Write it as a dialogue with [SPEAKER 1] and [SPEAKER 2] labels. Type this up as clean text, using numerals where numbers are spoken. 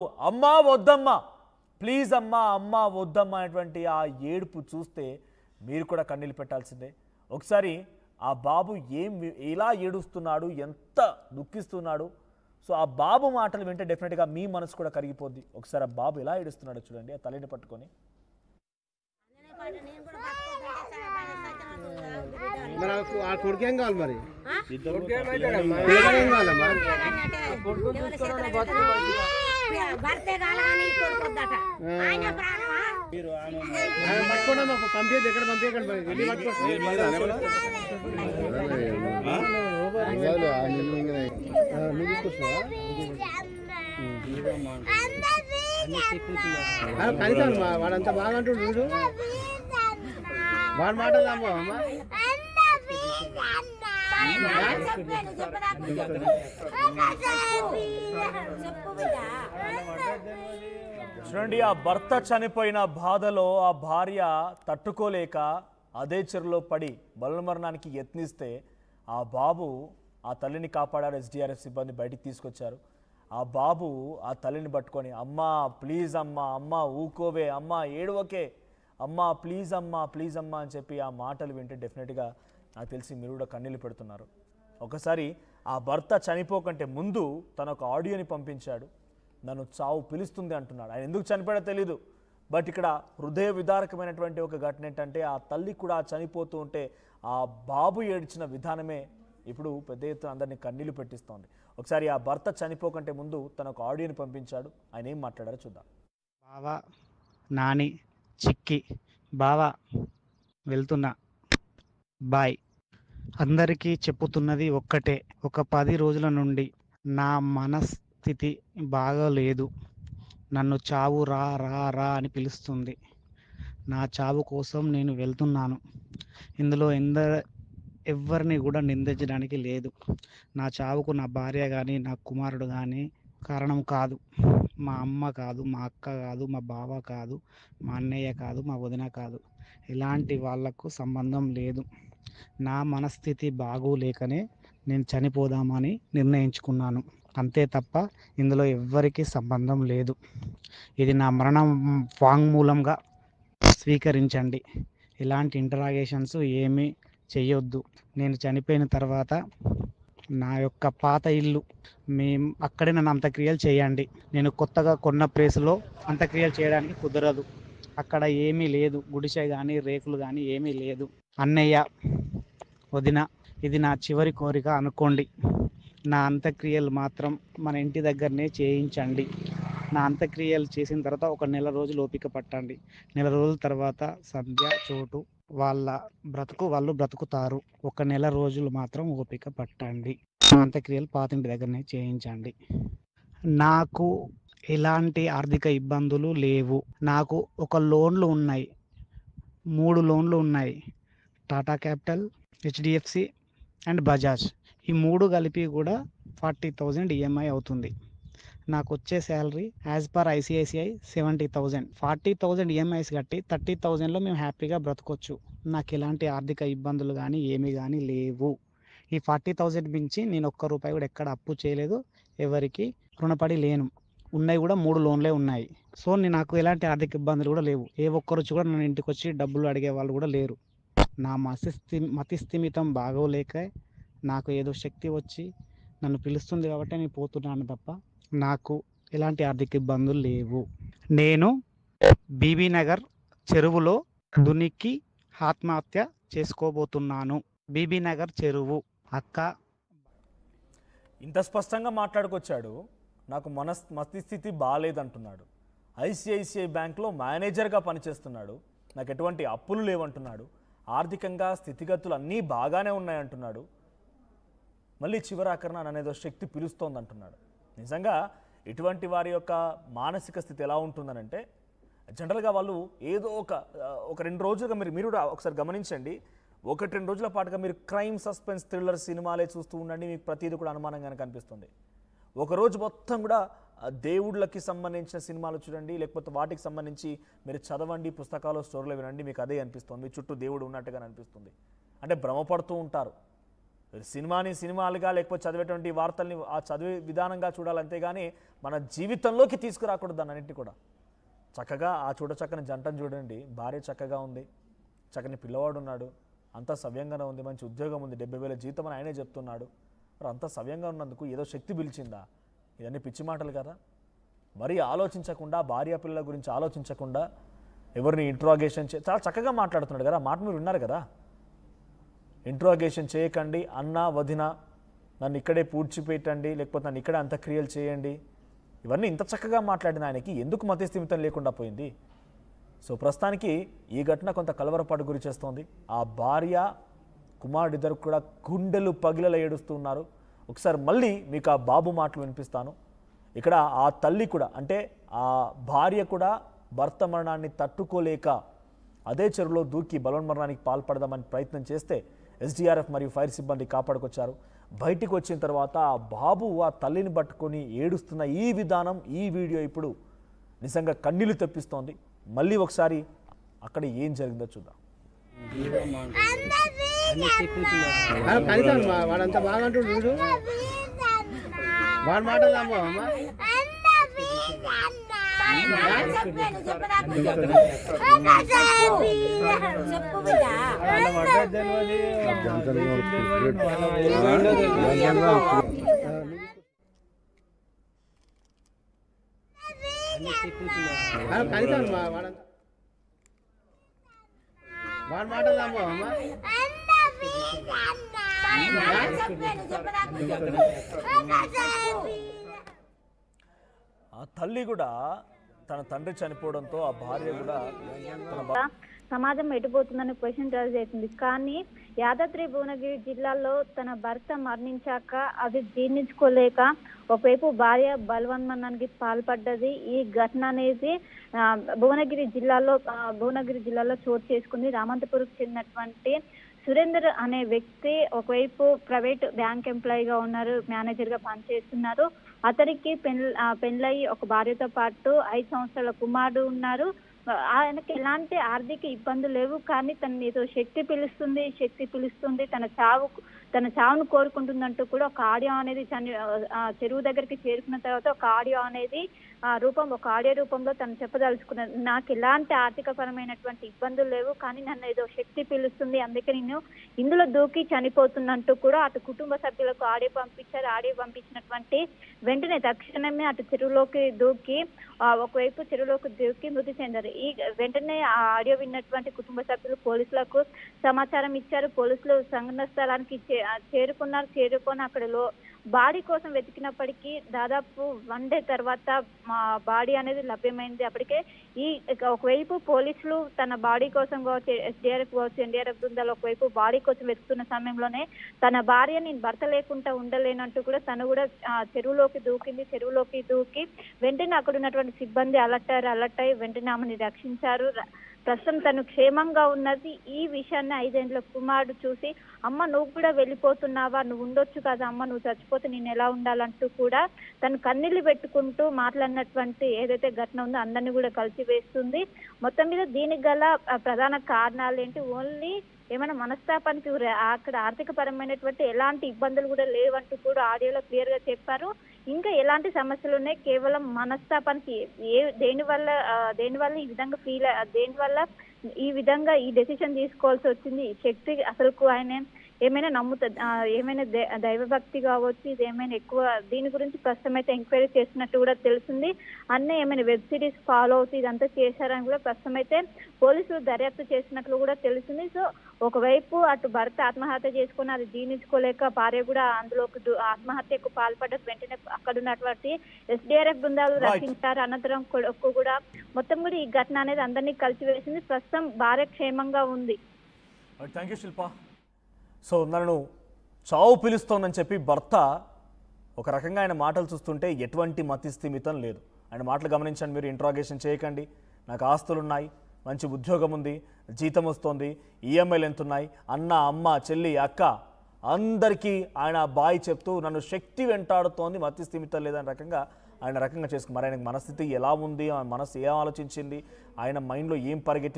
[SPEAKER 1] అమ్మా వద్దమ్మా ప్లీజ్ అమ్మా అమ్మా వద్దమ్మా అనేటువంటి ఆ ఏడుపు చూస్తే మీరు కూడా కన్నీళ్ళు పెట్టాల్సిందే. ఒకసారి ఆ బాబు ఎలా ఏడుస్తున్నాడు, ఎంత దుఃఖిస్తున్నాడు. సో ఆ బాబు మాటలు వింటే డెఫినెట్గా మీ మనసు కూడా కరిగిపోద్ది. ఒకసారి ఆ బాబు ఎలా ఏడుస్తున్నాడో చూడండి, ఆ తల్లిని పట్టుకొని.
[SPEAKER 2] కొడుకేం కావాలి మరి పంపించదు ఎక్కడ కనీసం వాడంతా బాగా అంటుండు వాడి మాటలు అమ్మ
[SPEAKER 1] చూడండి, ఆ భర్త చనిపోయిన బాధలో ఆ భార్య తట్టుకోలేక అదే చెరులో పడి బలమరణానికి యత్నిస్తే ఆ బాబు ఆ తల్లిని కాపాడారు. ఎస్డిఆర్ఎఫ్ సిబ్బంది బయటికి తీసుకొచ్చారు. ఆ బాబు ఆ తల్లిని పట్టుకొని అమ్మా ప్లీజ్ అమ్మా అమ్మా ఊకోవే అమ్మా ఏడువకే అమ్మా ప్లీజ్ అమ్మా అని చెప్పి ఆ మాటలు వింటే డెఫినెట్గా నాకు తెలిసి మీరు కూడా కన్నీళ్ళు పెడుతున్నారు. ఒకసారి ఆ భర్త చనిపోకంటే ముందు తన ఒక ఆడియోని పంపించాడు. నన్ను చావు పిలుస్తుంది అంటున్నాడు. ఆయన ఎందుకు చనిపోయాడో తెలీదు. బట్ ఇక్కడ హృదయ విదారకమైనటువంటి ఒక ఘటన ఏంటంటే ఆ తల్లి కూడా చనిపోతూ ఉంటే ఆ బాబు ఏడ్చిన విధానమే ఇప్పుడు పెద్ద ఎత్తున అందరినీ కన్నీళ్లు పెట్టిస్తోంది. ఒకసారి ఆ భర్త చనిపోకంటే ముందు తన ఒక ఆడియోని పంపించాడు. ఆయన ఏం మాట్లాడారో చూద్దాం.
[SPEAKER 3] బావా నాని చిక్కి బావా వెళ్తున్నా బాయ్. అందరికీ చెప్పుతున్నది ఒక్కటే, ఒక 10 రోజుల నుండి నా మనస్థితి బాగలేదు. నన్ను చావు రా రా రా అని పిలుస్తుంది. నా చావు కోసం నేను వెళ్తున్నాను. ఇందులో ఎవరిని కూడా నిందించడానికి లేదు. నా చావుకు నా భార్య కానీ నా కుమారుడు కానీ కారణం కాదు. మా అమ్మ కాదు, మా అక్క కాదు, మా బావ కాదు, మా అన్నయ్య కాదు, మా వదిన కాదు. ఇలాంటి వాళ్లకు సంబంధం లేదు. నా మనస్థితి బాగోలేకనే నేను చనిపోదామని నిర్ణయించుకున్నాను. అంతే తప్ప ఇందులో ఎవ్వరికీ సంబంధం లేదు. ఇది నా మరణం వాంగ్మూలంగా స్వీకరించండి. ఇలాంటి ఇంటరాగేషన్స్ ఏమీ చెయ్యొద్దు. నేను చనిపోయిన తర్వాత నా యొక్క పాత ఇల్లు అక్కడే నన్ను అంత్యక్రియలు చేయండి. నేను కొత్తగా కొన్న ప్లేస్లో అంత్యక్రియలు చేయడానికి కుదరదు. అక్కడ ఏమీ లేదు, గుడిసె కానీ రేకులు కానీ ఏమీ లేదు. అన్నయ్య వదిన, ఇది నా చివరి కోరిక అనుకోండి. నా అంత్యక్రియలు మాత్రం మన ఇంటి దగ్గరనే చేయించండి. నా అంత్యక్రియలు చేసిన తర్వాత ఒక నెల రోజులు ఓపిక పట్టండి. నెల రోజుల తర్వాత సంధ్య చోటు వాళ్ళ బ్రతుకు వాళ్ళు బ్రతుకుతారు. ఒక నెల రోజులు మాత్రం ఓపిక పట్టండి. నా అంత్యక్రియలు పాతింటి దగ్గరనే చేయించండి. నాకు ఎలాంటి ఆర్థిక ఇబ్బందులు లేవు. నాకు ఒక లోన్లు ఉన్నాయి, 3 లోన్లు ఉన్నాయి. Tata capital, HDFC and Bajaj. ఈ 3 కలిపి కూడా 40,000 ఈఎంఐ అవుతుంది. నాకు వచ్చే salary as per ICICI 70,000. 40,000 EMIs కట్టి 30,000లో మేము హ్యాపీగా బ్రతకొచ్చు. నాకు ఎలాంటి ఆర్థిక ఇబ్బందులు కానీ ఏమీ కానీ లేవు. ఈ 40,000 మించి నేను ఒక్క రూపాయి కూడా ఎక్కడ అప్పు చేయలేదు, ఎవరికి రుణపడి లేను. ఉన్నాయి కూడా 3 లోన్లే ఉన్నాయి. సో నాకు ఎలాంటి ఆర్థిక ఇబ్బందులు కూడా లేవు. ఏ ఒక్కరు కూడా నన్ను ఇంటికి వచ్చి డబ్బులు అడిగే వాళ్ళు కూడా లేరు. నా మతిస్థిమితం బాగోలేక నాకు ఏదో శక్తి వచ్చి నన్ను పిలుస్తుంది కాబట్టి నేను పోతున్నాను తప్ప నాకు ఎలాంటి ఆర్థిక ఇబ్బందులు లేవు. నేను బీబీ నగర్ చెరువులో దునికి ఆత్మహత్య చేసుకోబోతున్నాను. బీబీ నగర్ చెరువు. అక్క
[SPEAKER 1] ఇంత స్పష్టంగా మాట్లాడుకొచ్చాడు. నాకు మతిస్థితి బాగాలేదంటున్నాడు. ఐసిఐసిఐ బ్యాంక్లో మేనేజర్గా పనిచేస్తున్నాడు. నాకు ఎటువంటి అప్పులు లేవంటున్నాడు. ఆర్థికంగా స్థితిగతులు అన్నీ బాగానే ఉన్నాయంటున్నాడు. మళ్ళీ చివరాకరణ నన్నేదో శక్తి పిలుస్తోందంటున్నాడు. నిజంగా ఇటువంటి వారి యొక్క మానసిక స్థితి ఎలా ఉంటుందనంటే జనరల్గా వాళ్ళు ఏదో ఒక 2 రోజులుగా మీరు కూడా ఒకసారి గమనించండి. 1-2 రోజుల పాటుగా మీరు క్రైమ్, సస్పెన్స్, థ్రిల్లర్ సినిమాలే చూస్తూ ఉండండి. మీకు ప్రతిదీ కూడా అనుమానంగానే కనిపిస్తుంది. ఒకరోజు మొత్తం కూడా దేవుళ్ళకి సంబంధించిన సినిమాలు చూడండి, లేకపోతే వాటికి సంబంధించి మీరు చదవండి, పుస్తకాలు స్టోరీలు వినండి, మీకు అదే అనిపిస్తుంది. మీ చుట్టూ దేవుడు ఉన్నట్టుగా అనిపిస్తుంది. అంటే భ్రమపడుతూ ఉంటారు. సినిమాలుగా లేకపోతే చదివేటువంటి వార్తల్ని ఆ చదివే విధానంగా చూడాలి, అంతేగాని మన జీవితంలోకి తీసుకురాకూడదు దాన్ని అన్నింటినీ కూడా. చక్కగా ఆ చక్కని జంటను చూడండి, భార్య చక్కగా ఉంది, చక్కని పిల్లవాడు ఉన్నాడు, అంతా సవ్యంగానే ఉంది, మంచి ఉద్యోగం ఉంది, 70,000 జీతం అని ఆయనే చెప్తున్నాడు. మరి అంతా సవ్యంగా ఉన్నందుకు ఏదో శక్తి పిలిచిందా? ఇవన్నీ పిచ్చి మాటలు కదా. మరీ ఆలోచించకుండా, భార్య పిల్లల గురించి ఆలోచించకుండా ఎవరిని ఇంట్రాగేషన్ చాలా చక్కగా మాట్లాడుతున్నాడు కదా. మాట మీరు విన్నారు కదా. ఇంట్రాగేషన్ చేయకండి, అన్న వదిన నన్ను ఇక్కడే పూడ్చిపెట్టండి, లేకపోతే నన్ను ఇక్కడే అంత్యక్రియలు చేయండి, ఇవన్నీ ఇంత చక్కగా మాట్లాడిన ఆయనకి ఎందుకు మతిస్థిమితం లేకుండా పోయింది? సో ప్రస్తుతానికి ఈ ఘటన కొంత కలవరపాటు గురి చేస్తోంది. ఆ భార్య కుమారుడిద్దరు కూడా గుండెలు పగిలలా ఏడుస్తున్నారు. ఒకసారి మళ్ళీ మీకు ఆ బాబు మాటలు వినిపిస్తాను. ఇక్కడ ఆ తల్లి కూడా, అంటే ఆ భార్య కూడా భర్త మరణాన్ని తట్టుకోలేక అదే చెరువులో దూకి బలవన్మరణానికి పాల్పడదామని ప్రయత్నం చేస్తే ఎస్డీఆర్ఎఫ్ మరియు ఫైర్ సిబ్బంది కాపాడుకొచ్చారు. బయటికి వచ్చిన తర్వాత ఆ బాబు ఆ తల్లిని పట్టుకొని ఏడుస్తున్న ఈ విధానం, ఈ వీడియో ఇప్పుడు నిజంగా కన్నీళ్లు తెప్పిస్తోంది. మళ్ళీ ఒకసారి అక్కడ ఏం జరిగిందో చూద్దాం.
[SPEAKER 2] కనీసం వాడంతా బాగా అంటుండు చూడు, వాడి మాటలు నమ్మవా అమ్మ? కనీసం వాడంతా వాడి మాటలు నమ్మవా అమ్మ?
[SPEAKER 1] ఆ తల్లి కూడా తన తండ్రి చనిపోవడంతో ఆ భార్య కూడా
[SPEAKER 4] సమాజం ఎటుపోతుందని క్వశ్చన్ రైజ్ అవుతుంది. కానీ యాదాద్రి భువనగిరి జిల్లాలో తన భర్త మరణించాక అది జీర్ణించుకోలేక ఒకవైపు భార్య బలవన్మరణానికి పాల్పడ్డది. ఈ ఘటన అనేది భువనగిరి జిల్లాలో చోటు చేసుకుంది. రామంతపురంకు చెందినటువంటి సురేందర్ అనే వ్యక్తి ఒకవైపు ప్రైవేట్ బ్యాంక్ ఎంప్లాయీగా ఉన్నారు, మేనేజర్ గా పనిచేస్తున్నారు. అతనికి పెళ్ళయి ఒక భార్యతో పాటు 5 సంవత్సరాల కుమారుడు ఉన్నారు. ఆయనకి ఎలాంటి ఆర్థిక ఇబ్బందులు లేవు. కానీ తన ఏదో శక్తి పిలుస్తుంది, తన చావును కోరుకుంటుందంటూ కూడా ఒక ఆడియో అనేది చెరువు దగ్గరికి చేరుకున్న తర్వాత ఒక ఆడియో అనేది ఒక ఆడియో రూపంలో తను చెప్పదలుచుకున్నాను. నాకు ఎలాంటి ఆర్థిక పరమైనటువంటి ఇబ్బందులు లేవు, కానీ నన్ను ఏదో శక్తి పిలుస్తుంది, అందుకే నేను ఇందులో దూకి చనిపోతున్నట్టు కూడా అటు కుటుంబ సభ్యులకు ఆడియో పంపించారు. ఆడియో పంపించినటువంటి వెంటనే తక్షణమే అటు చెరువులోకి దూకి ఒకవైపు చెరువులోకి దూకి మృతి చెందారు. ఈ వెంటనే ఆ ఆడియో విన్నటువంటి కుటుంబ సభ్యులు పోలీసులకు సమాచారం ఇచ్చారు. పోలీసులు సంఘటన స్థలానికి చేరుకొని అక్కడ బాడీ కోసం వెతికినప్పటికీ దాదాపు 1 డే తర్వాత మా బాడీ అనేది లభ్యమైంది. అప్పటికే ఒకవైపు పోలీసులు తన బాడీ కోసం ఎన్డీఆర్ఎఫ్ బృందాలు ఒకవైపు బాడీ కోసం వెతుకుతున్న సమయంలోనే తన భార్య నేను భర్త లేకుండా ఉండలేనంటూ కూడా తను కూడా చెరువులోకి దూకి వెంటనే అక్కడ ఉన్నటువంటి సిబ్బంది అలర్ట్ అయ్యి వెంటనే ఆమెను రక్షించారు. ప్రస్తుతం తను క్షేమంగా ఉన్నది. ఈ విషయాన్ని 5 ఏళ్ల కుమారుడు చూసి, అమ్మ నువ్వు కూడా వెళ్ళిపోతున్నావా, నువ్వు ఉండొచ్చు కదా అమ్మ, నువ్వు చచ్చిపోతే నేను ఎలా ఉండాలంటూ కూడా తను కన్నీళ్లు పెట్టుకుంటూ మాట్లాడినటువంటి ఏదైతే ఘటన ఉందో అందరినీ కూడా కలిసివేస్తుంది. మొత్తం మీద దీనికి గల ప్రధాన కారణాలు ఏంటి, ఓన్లీ ఏమైనా మనస్తాపానికి అక్కడ ఆర్థిక పరమైనటువంటి ఎలాంటి ఇబ్బందులు కూడా లేవంటూ కూడా ఆడియోలో క్లియర్ గా చెప్పారు. ఇంకా ఎలాంటి సమస్యలు ఉన్నాయి, కేవలం మనస్తాపానికి దేనివల్ల ఈ విధంగా దేనివల్ల ఈ విధంగా ఈ డెసిషన్ తీసుకోవాల్సి వచ్చింది. శక్తి అసలుకు ఆయన ఏమైనా ఏమైనా దైవభక్తి కావచ్చు, ఇది ఏమైనా ఎక్కువ దీని గురించి ప్రస్తుతం అయితే ఎంక్వైరీ చేస్తున్నట్టు కూడా తెలిసింది. అన్నీ ఏమైనా వెబ్ సిరీస్ ఫాలో అవుతూ ఇదంతా చేశారని కూడా ప్రస్తుతం అయితే పోలీసులు దర్యాప్తు చేసినట్లు కూడా తెలిసింది. సో ఒకవైపు అటు భర్త ఆత్మహత్య చేసుకుని అది జీర్ణించుకోలేక భార్య కూడా అందులోకి ఆత్మహత్యకు పాల్పడ్డ వెంటనే అక్కడ ఉన్నటువంటి ఎస్డీఆర్ఎఫ్ బృందాలు రక్షించారు. అనంతరం కూడా మొత్తం కూడా ఈ ఘటన అనేది అందరినీ కలిసివేసింది. ప్రస్తుతం భార్య క్షేమంగా ఉంది.
[SPEAKER 1] Thank you Shilpa. సో నన్ను చావు పిలుస్తోందని చెప్పి భర్త ఒక రకంగా ఆయన మాటలు చూస్తుంటే ఎటువంటి మతిస్థిమితం లేదు. ఆయన మాటలు గమనించండి మీరు, ఇంట్రాగేషన్ చేయకండి, నాకు ఆస్తులు ఉన్నాయి, మంచి ఉద్యోగం ఉంది, జీతం వస్తుంది, ఈఎంఐలు ఎంత ఉన్నాయి, అన్న అమ్మ చెల్లి అక్క అందరికీ ఆయన బాయ్ చెప్తూ నన్ను శక్తి వెంటాడుతోంది, మతిస్థిమితం లేదని రకంగా చేసుకుని మరి ఆయనకు మనస్థితి ఎలా ఉంది, ఆయన మనసు ఏం ఆలోచించింది, ఆయన మైండ్లో ఏం పరిగెత్తి